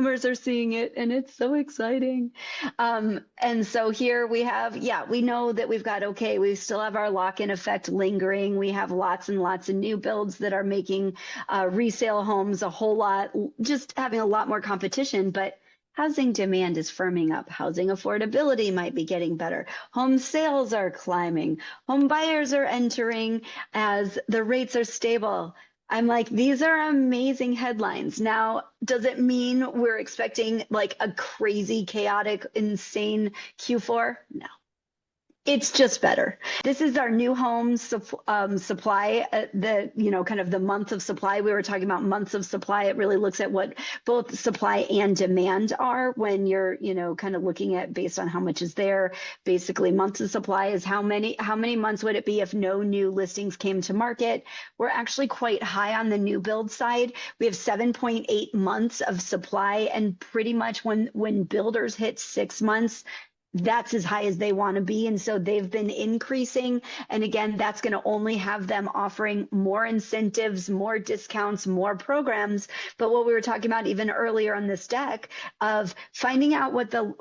Consumers are seeing it, and it's so exciting. And so here we have, we know that we've got, okay, we still have our lock-in effect lingering. We have lots and lots of new builds that are making resale homes a whole lot, just having a lot more competition, but housing demand is firming up. Housing affordability might be getting better. Home sales are climbing. Home buyers are entering as the rates are stable. I'm like, these are amazing headlines. Now, does it mean we're expecting like a crazy, chaotic, insane Q4? No. It's just better. This is our new home supply, kind of the month of supply. We were talking about months of supply. It really looks at what both supply and demand are when you're, kind of looking at based on how much is there. Basically, months of supply is how many months would it be if no new listings came to market. We're actually quite high on the new build side. We have 7.8 months of supply, and pretty much when builders hit 6 months, that's as high as they want to be. And so they've been increasing. And again, that's going to only have them offering more incentives, more discounts, more programs. But what we were talking about even earlier on this deck of finding out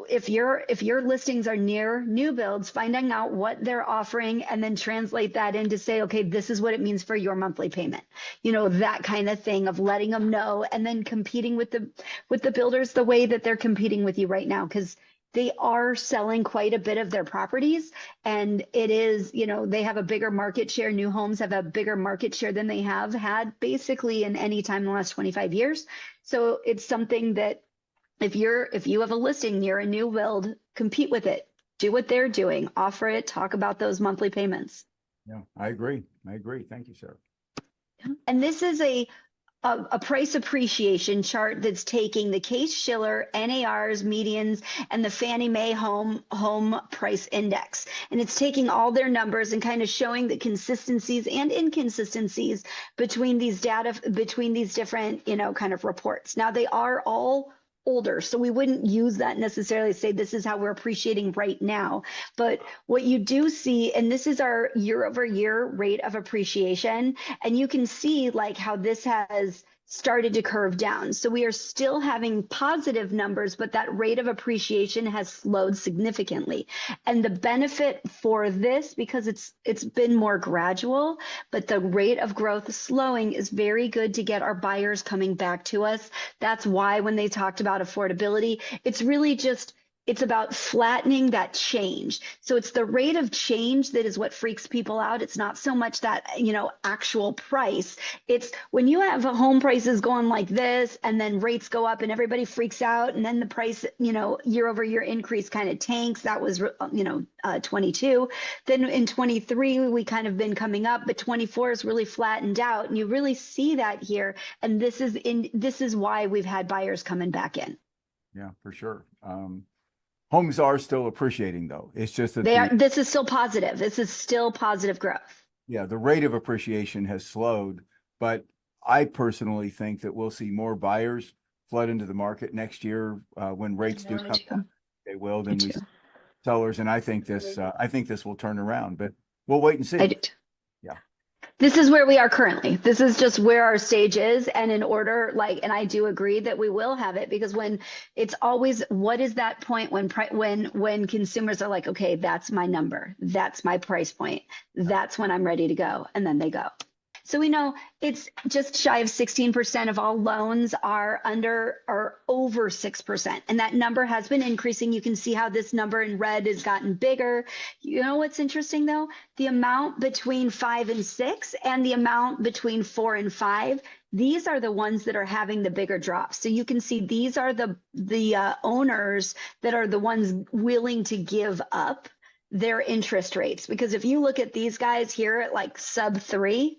if your listings are near new builds, finding out what they're offering and then translate that into say, okay, this is what it means for your monthly payment. That kind of thing of letting them know and then competing with the builders the way that they're competing with you right now. Because they are selling quite a bit of their properties, and it is, they have a bigger market share. New homes have a bigger market share than they have had basically in any time in the last 25 years. So it's something that if you have a listing near a new build, compete with it, do what they're doing, offer it, talk about those monthly payments. Yeah, I agree. Thank you, Sarah. And this is a price appreciation chart that's taking the Case-Shiller, NARs, medians, and the Fannie Mae home price index. And it's taking all their numbers and kind of showing the consistencies and inconsistencies between these different, kind of reports. Now they are all older, so we wouldn't use that necessarily say this is how we're appreciating right now. But what you do see, and this is our year-over-year rate of appreciation, and you can see like how this has started to curve down. So we are still having positive numbers, but that rate of appreciation has slowed significantly. And the benefit for this, because it's been more gradual, but the rate of growth slowing is very good to get our buyers coming back to us. That's why when they talked about affordability, it's really just it's about flattening that change. So it's the rate of change that is what freaks people out. It's not so much that, actual price. It's when you have home prices going like this and then rates go up and everybody freaks out. And then the price, year over year increase kind of tanks. That was, 22. Then in 23, we kind of been coming up, but 24 is really flattened out. And you really see that here. And this is why we've had buyers coming back in. Yeah, for sure. Homes are still appreciating, though. It's just that this is still positive. This is still positive growth. Yeah, the rate of appreciation has slowed, but I personally think that we'll see more buyers flood into the market next year when rates do come down. They will, then we sellers, and I think this will turn around, but we'll wait and see. I do. Yeah. This is where we are currently. This is just where our stage is. And in order, and I do agree that we will have it, because when it's always, what is that point when consumers are like, okay, that's my number, that's my price point, that's when I'm ready to go. And then they go. So we know it's just shy of 16% of all loans are under or over 6%. And that number has been increasing. You can see how this number in red has gotten bigger. You know what's interesting though? The amount between 5 and 6 and the amount between 4 and 5, these are the ones that are having the bigger drops. So you can see these are the owners that are the ones willing to give up their interest rates. Because if you look at these guys here at like sub 3,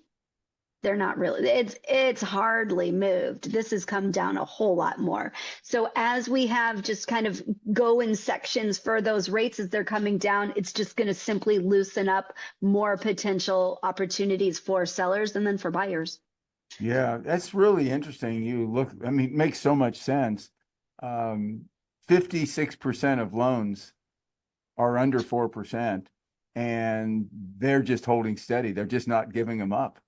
they're not really, it's hardly moved. This has come down a whole lot more. So as we have just kind of go in sections for those rates as they're coming down, it's just going to simply loosen up more potential opportunities for sellers and then for buyers. Yeah, that's really interesting. It makes so much sense. 56% of loans are under 4%, and they're just holding steady. They're just not giving them up.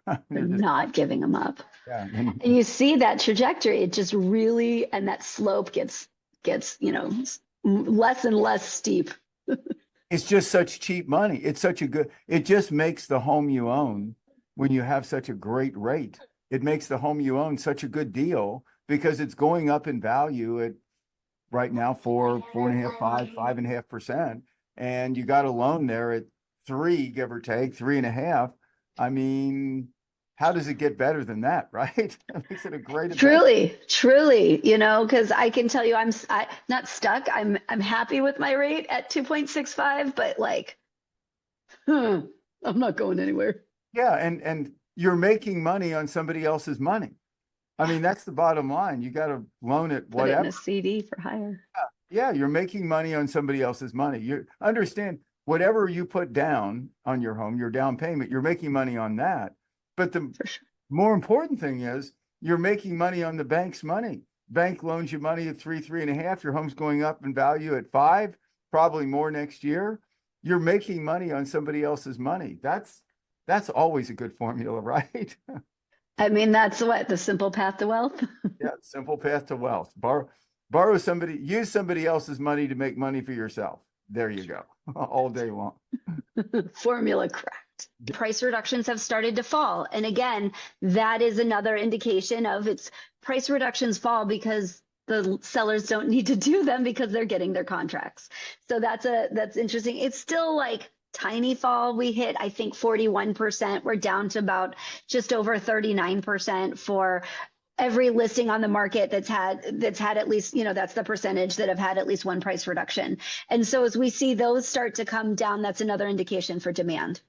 They're They're just, not giving them up. yeah. And you see that trajectory, it just really, and that slope gets, less and less steep. It's just such cheap money. It's such a good, it just makes the home you own, when you have such a great rate, it makes the home you own such a good deal because it's going up in value at right now 4.5, 5.5%. And you got a loan there at 3, give or take 3.5. I mean, how does it get better than that, right? That makes it a great investment. Truly, because I can tell you I not stuck. I'm happy with my rate at 2.65, but like, I'm not going anywhere. Yeah, and you're making money on somebody else's money. I mean, that's the bottom line. You got to loan it Put it in whatever. a CD for hire. Yeah, you're making money on somebody else's money. You understand whatever you put down on your home, your down payment, you're making money on that. But the For sure. more important thing is you're making money on the bank's money. Bank loans you money at 3.5. Your home's going up in value at 5, probably more next year. You're making money on somebody else's money. That's always a good formula, right? I mean, that's what the simple path to wealth. Yeah, simple path to wealth. Use somebody else's money to make money for yourself. There you go. All day long. Formula cracked. Price reductions have started to fall. And again, that is another indication of its price reductions fall because the sellers don't need to do them because they're getting their contracts. So that's interesting. It's still like tiny fall. We hit, I think, 41%. We're down to about just over 39% for every listing on the market that's had at least, that's the percentage that have had at least one price reduction. And so as we see those start to come down, that's another indication for demand.